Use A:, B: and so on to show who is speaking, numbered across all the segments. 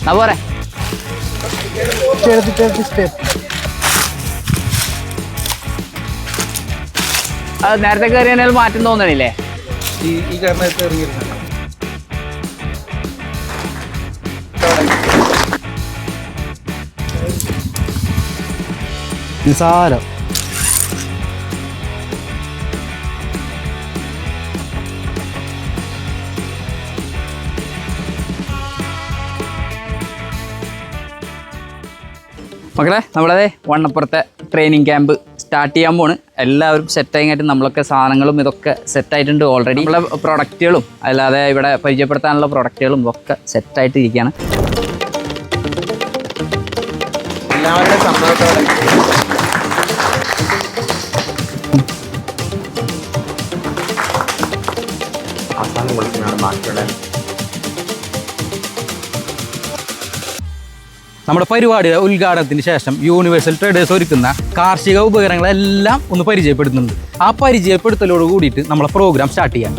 A: എന്നാ പോരെ അത് നേരത്തെ കയറിയാൽ മാറ്റം തോന്നണില്ലേ?
B: ഈ കാരണത്ത് ഇറങ്ങിയിരുന്നു.
C: നിസാരം.
A: മക്കളെ, നമ്മളതെ വണ്ണപ്പുറത്തെ ട്രെയിനിങ് ക്യാമ്പ് സ്റ്റാർട്ട് ചെയ്യാൻ പോണ്. എല്ലാവരും സെറ്റായിട്ട് നമ്മളൊക്കെ സാധനങ്ങളും ഇതൊക്കെ സെറ്റായിട്ടുണ്ട് ഓൾറെഡി. നമ്മളെ പ്രൊഡക്റ്റുകളും അല്ലാതെ ഇവിടെ പരിചയപ്പെടുത്താനുള്ള പ്രൊഡക്റ്റുകളും ഒക്കെ സെറ്റായിട്ട് ഇരിക്കുകയാണ്.
B: എല്ലാവരുടെ സമ്മതത്തോടെ അവസാനം വിളിക്കുന്നതാണ് ബാക്കിയുള്ള.
C: നമ്മുടെ പരിപാടിയുടെ ഉദ്ഘാടനത്തിന് ശേഷം യൂണിവേഴ്സൽ ട്രേഡേഴ്സ് ഒരുക്കുന്ന കാർഷിക ഉപകരണങ്ങളെല്ലാം ഒന്ന് പരിചയപ്പെടുത്തുന്നുണ്ട്. ആ പരിചയപ്പെടുത്തലോട് കൂടിയിട്ട് നമ്മളെ പ്രോഗ്രാം സ്റ്റാർട്ട് ചെയ്യാം.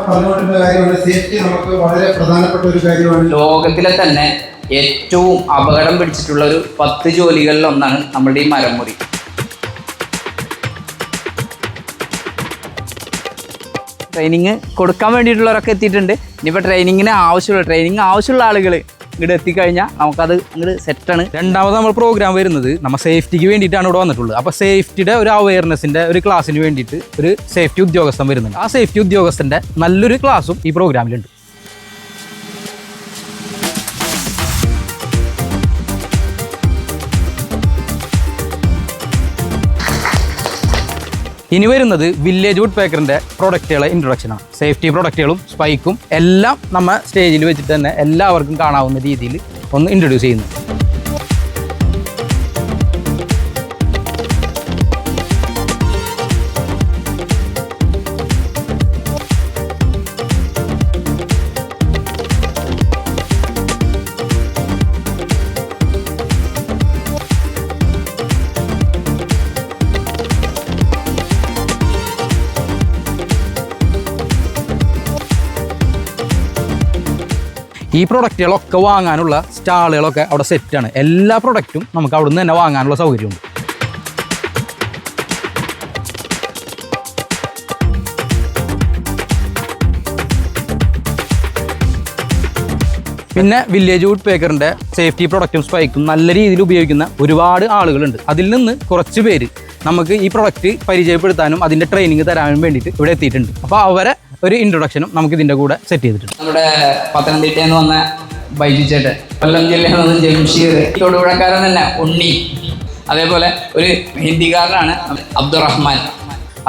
D: പറഞ്ഞുകൊണ്ടിരുന്ന കാര്യമാണ് സേഫ്റ്റി. നമുക്ക് വളരെ പ്രധാനപ്പെട്ട ഒരു കാര്യമാണ്.
A: ലോകത്തിലെ തന്നെ ഏറ്റവും അപകടം പിടിച്ചിട്ടുള്ള ഒരു 10 ജോലികളിൽ ഒന്നാണ് നമ്മുടെ ഈ മരം മുറി. ട്രെയിനിങ് കൊടുക്കാൻ വേണ്ടിയിട്ടുള്ളവരൊക്കെ എത്തിയിട്ടുണ്ട്. ഇനിയിപ്പോൾ ട്രെയിനിങ് ആവശ്യമുള്ള ആളുകൾ ഇങ്ങോട്ട് എത്തിക്കഴിഞ്ഞാൽ നമുക്കത് ഇങ്ങോട്ട് സെറ്റാണ്.
C: രണ്ടാമത് നമ്മൾ പ്രോഗ്രാം വരുന്നത് നമ്മൾ സേഫ്റ്റിക്ക് വേണ്ടിയിട്ടാണ് ഇവിടെ വന്നിട്ടുള്ളത്. അപ്പോൾ സേഫ്റ്റിയുടെ ഒരു അവയർനെസ്സിൻ്റെ ഒരു ക്ലാസ്സിന് വേണ്ടിയിട്ട് ഒരു സേഫ്റ്റി ഉദ്യോഗസ്ഥൻ വരുന്നുണ്ട്. ആ സേഫ്റ്റി ഉദ്യോഗസ്ഥൻ്റെ നല്ലൊരു ക്ലാസ്സും ഈ പ്രോഗ്രാമിലുണ്ട്. ഇനി വരുന്നത് വില്ലേജ് വുഡ് പേക്കറിൻ്റെ പ്രൊഡക്റ്റുകളെ ഇൻട്രൊഡക്ഷനാണ്. സേഫ്റ്റി പ്രൊഡക്റ്റുകളും സ്പൈക്കും എല്ലാം നമ്മൾ സ്റ്റേജിൽ വെച്ചിട്ട് തന്നെ എല്ലാവർക്കും കാണാവുന്ന രീതിയിൽ ഒന്ന് ഇൻട്രൊഡ്യൂസ് ചെയ്യുന്നു. ഈ പ്രൊഡക്റ്റുകളൊക്കെ വാങ്ങാനുള്ള സ്റ്റാളുകളൊക്കെ അവിടെ സെറ്റാണ്. എല്ലാ പ്രൊഡക്റ്റും നമുക്ക് അവിടെ നിന്ന് തന്നെ വാങ്ങാനുള്ള സൗകര്യമുണ്ട്. പിന്നെ വില്ലേജ് വുഡ് പേക്കറിൻ്റെ സേഫ്റ്റി പ്രൊഡക്റ്റും സ്പൈക്കും നല്ല രീതിയിൽ ഉപയോഗിക്കുന്ന ഒരുപാട് ആളുകളുണ്ട്. അതിൽ നിന്ന് കുറച്ച് പേര് നമുക്ക് ഈ പ്രൊഡക്റ്റ് പരിചയപ്പെടുത്താനും അതിൻ്റെ ട്രെയിനിങ് തരാനും വേണ്ടിയിട്ട് ഇവിടെ എത്തിയിട്ടുണ്ട്. അപ്പോൾ അവരെ ഒരു ഇൻട്രൊഡക്ഷനും നമുക്ക് ഇതിൻ്റെ കൂടെ സെറ്റ് ചെയ്തിട്ടുണ്ട്.
A: നമ്മുടെ പത്തനംതിട്ടയിൽ നിന്ന് വന്ന ബൈജു ചേട്ടൻ, കൊല്ലം ജില്ലയിൽ നിന്ന് ജംഷീർ, തൊടുപുഴക്കാരൻ തന്നെ ഉണ്ണി, അതേപോലെ ഒരു ഹിന്ദിക്കാരനാണ് അബ്ദുറഹ്മാൻ.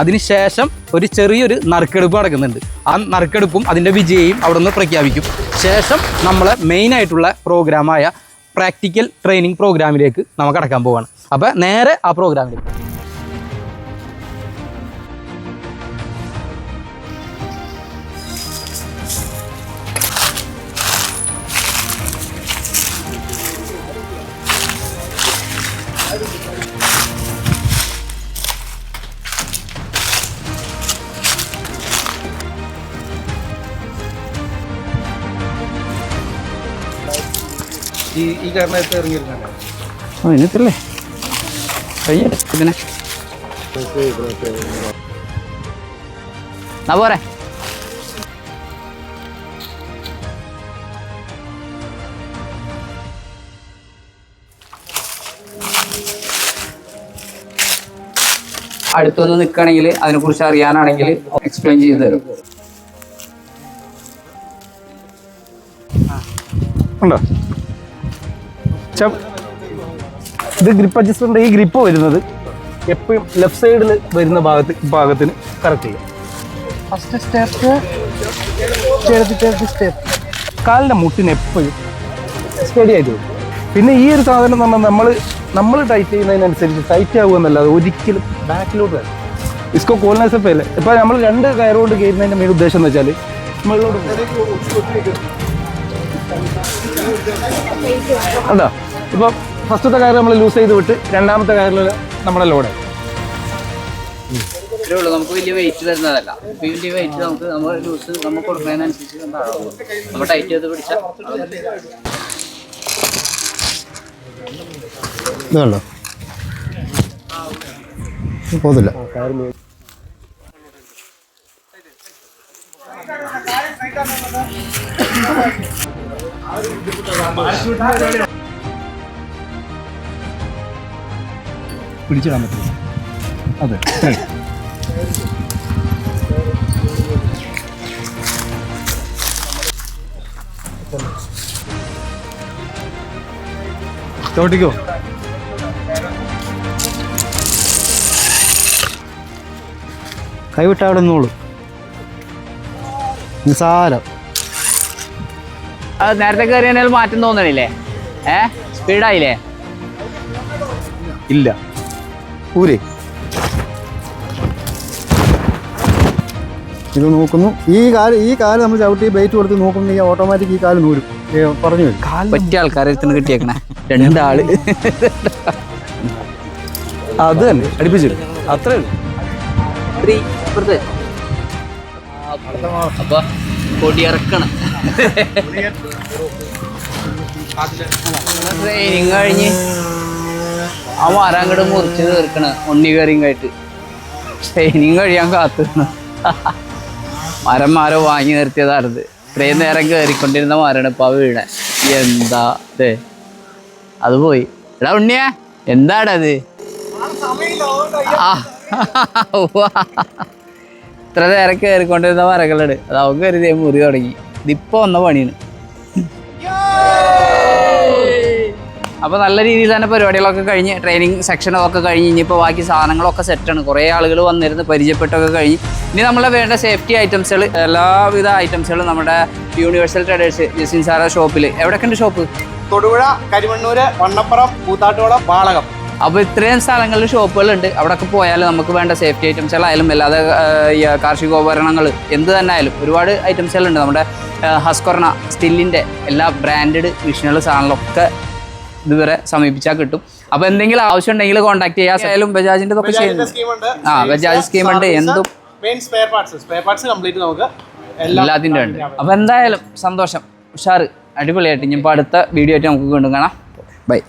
C: അതിനുശേഷം ഒരു ചെറിയൊരു നറുക്കെടുപ്പ് നടക്കുന്നുണ്ട്. ആ നറുക്കെടുപ്പും അതിൻ്റെ വിജയിയും അവിടെ നിന്ന് പ്രഖ്യാപിക്കും. ശേഷം നമ്മളെ മെയിനായിട്ടുള്ള പ്രോഗ്രാമായ പ്രാക്ടിക്കൽ ട്രെയിനിങ് പ്രോഗ്രാമിലേക്ക് നമുക്ക് കടക്കാൻ പോവുകയാണ്. അപ്പോൾ നേരെ ആ പ്രോഗ്രാമിലേക്ക്.
B: ഈ കാരണത്ത് ഇറങ്ങിയിരുന്നല്ലോ.
A: ഇതിനല്ലേ ഇതിനെ എന്നാ പോരെ അടുത്തൊന്ന് നിൽക്കുകയാണെങ്കിൽ അതിനെക്കുറിച്ച് അറിയാനാണെങ്കിൽ എക്സ്പ്ലെയിൻ ചെയ്തു തരും.
C: ഉണ്ടോ? ഇത് ഗ്രിപ്പ് അഡ്ജസ്റ്ററിൻ്റെ ഈ ഗ്രിപ്പ് വരുന്നത് എപ്പോഴും ലെഫ്റ്റ് സൈഡിൽ വരുന്ന ഭാഗത്തിന് കറക്റ്റ് ചെയ്യും. ഫസ്റ്റ് സ്റ്റെപ്പ് കാലിൻ്റെ മുട്ടിന് എപ്പോഴും സ്റ്റഡി ആയിട്ട് വരും. പിന്നെ ഈ ഒരു സാധനം നമ്മൾ ടൈറ്റ് ചെയ്യുന്നതിനനുസരിച്ച് ടൈറ്റ് ആകുമെന്നല്ലാതെ ഒരിക്കലും ബാക്കിലോട്ട് വരും. ഇസ്കോ കോൾനെസ് പേല് ഇപ്പോൾ നമ്മൾ 2 കയറുകൊണ്ട് കയറുന്നതിൻ്റെ മെയിൻ ഉദ്ദേശം എന്ന് വെച്ചാൽ
E: ഉണ്ടോ ഇപ്പം ഫസ്റ്റത്തെ കയർ നമ്മൾ ലൂസ് ചെയ്ത് വിട്ട് രണ്ടാമത്തെ കയറിൽ നമ്മുടെ ലോഡ്
A: ഇത്രേ ഉള്ളൂ. നമുക്ക് വലിയ വെയിറ്റ് വരുന്നതല്ല. വലിയ വെയിറ്റ് നമ്മൾ ലൂസ് നമ്മൾ കൊടുക്കുന്നതിനനുസരിച്ച് നമ്മൾ ടൈറ്റ് ചെയ്ത് പിടിച്ചാൽ
D: ഇതുണ്ടോ പോകുന്നില്ല.
E: പിടിച്ചിടാൻ പറ്റില്ല. അതെ ചോട്ടിക്കോ.
D: കൈവിട്ട അവിടെ നിന്നോളൂ. നിസാരം.
A: അത് നേരത്തെ കയറിയാൽ മാറ്റം തോന്നണില്ലേ? സ്പീഡായില്ലേ?
D: ഇല്ല ഊരേ ഇത് നോക്കുന്നു. ഈ കാല് നമ്മൾ ചവിട്ടി ബൈറ്റ് കൊടുത്ത് നോക്കുന്നു. ഈ ഓട്ടോമാറ്റിക് ഈ കാല് നൂരും പറഞ്ഞു വരും.
A: പറ്റിയ ആൾക്കാരെ അടുത്ത് കിട്ടിയേക്കണേ രണ്ടാള്.
E: അത് തന്നെ അടുപ്പിച്ചിട്ട് അത്രേ ഉള്ളൂ.
A: അപ്പൊ കൊടിയിറക്കണം. ട്രെയിനിങ് കഴിഞ്ഞ് ആ മരം അങ്ങോട്ട് മുറിച്ച് തീർക്കണ ഉണ്ണി കയറിങ്ങായിട്ട് ട്രെയിനിങ് കഴിയാൻ കാത്തുക്കണം. മരം വാങ്ങി നിർത്തിയതാണത്. ഇത്രയും നേരം കയറിക്കൊണ്ടിരുന്ന മരമാണ് ഇപ്പൊ വീണ. എന്താ അതെ അത് പോയി. എടാ ഉണ്ണിയാ എന്താടത്? ഇത്ര നേരം കയറിക്കൊണ്ടിരുന്ന മരങ്ങളുണ്ട്. അത് അവൻ കയറി മുറി തുടങ്ങി. ഇതിപ്പോ വന്ന പണിയാണ്. അപ്പോൾ നല്ല രീതിയിൽ തന്നെ പരിപാടികളൊക്കെ കഴിഞ്ഞ് ട്രെയിനിങ് സെക്ഷനൊക്കെ കഴിഞ്ഞ് ഇനിയിപ്പോൾ ബാക്കി സാധനങ്ങളൊക്കെ സെറ്റാണ്. കുറേ ആളുകൾ വന്നിരുന്ന് പരിചയപ്പെട്ടൊക്കെ കഴിഞ്ഞ് ഇനി നമ്മളെ വേണ്ട സേഫ്റ്റി ഐറ്റംസുകൾ എല്ലാവിധ ഐറ്റംസുകളും നമ്മുടെ യൂണിവേഴ്സൽ ട്രേഡേഴ്സ് ജസിൻ സാറ ഷോപ്പിൽ. എവിടെയൊക്കെ ഉണ്ട് ഷോപ്പ്?
B: തൊടുപുഴ, കരിമണ്ണൂര്, വണ്ണപ്പുറം, കൂത്താട്ടുകുളം, വാളകം.
A: അപ്പോൾ ഇത്രയും സ്ഥലങ്ങളിൽ ഷോപ്പുകളുണ്ട്. അവിടെയൊക്കെ പോയാൽ നമുക്ക് വേണ്ട സേഫ്റ്റി ഐറ്റംസുകളായാലും അല്ലാതെ കാർഷികോപകരണങ്ങൾ എന്ത് തന്നെ ആയാലും ഒരുപാട് ഐറ്റംസുകളുണ്ട്. നമ്മുടെ ഹസ്കോർണ സ്റ്റില്ലിൻ്റെ എല്ലാ ബ്രാൻഡഡ് മെഷീനുകൾ സാധനങ്ങളൊക്കെ ഇതുവരെ സമീപിച്ചാൽ കിട്ടും. അപ്പോൾ എന്തെങ്കിലും ആവശ്യം ഉണ്ടെങ്കിൽ കോൺടാക്ട് ചെയ്യാം. ബജാജിൻ്റെ ഇതൊക്കെ ചെയ്യുന്നുണ്ട്. ബജാജ് സ്കീമുണ്ട്. എന്തും
B: സ്പെയർ പാർട്സ് കംപ്ലീറ്റ് നമുക്ക്
A: എല്ലാത്തിൻ്റെ ഉണ്ട്. അപ്പോൾ എന്തായാലും സന്തോഷം. ഉഷാറ് അടിപൊളിയായിട്ട്. ഇനിയിപ്പോൾ അടുത്ത വീഡിയോ ആയിട്ട് നമുക്ക് വീണ്ടും കാണാം. ബൈ.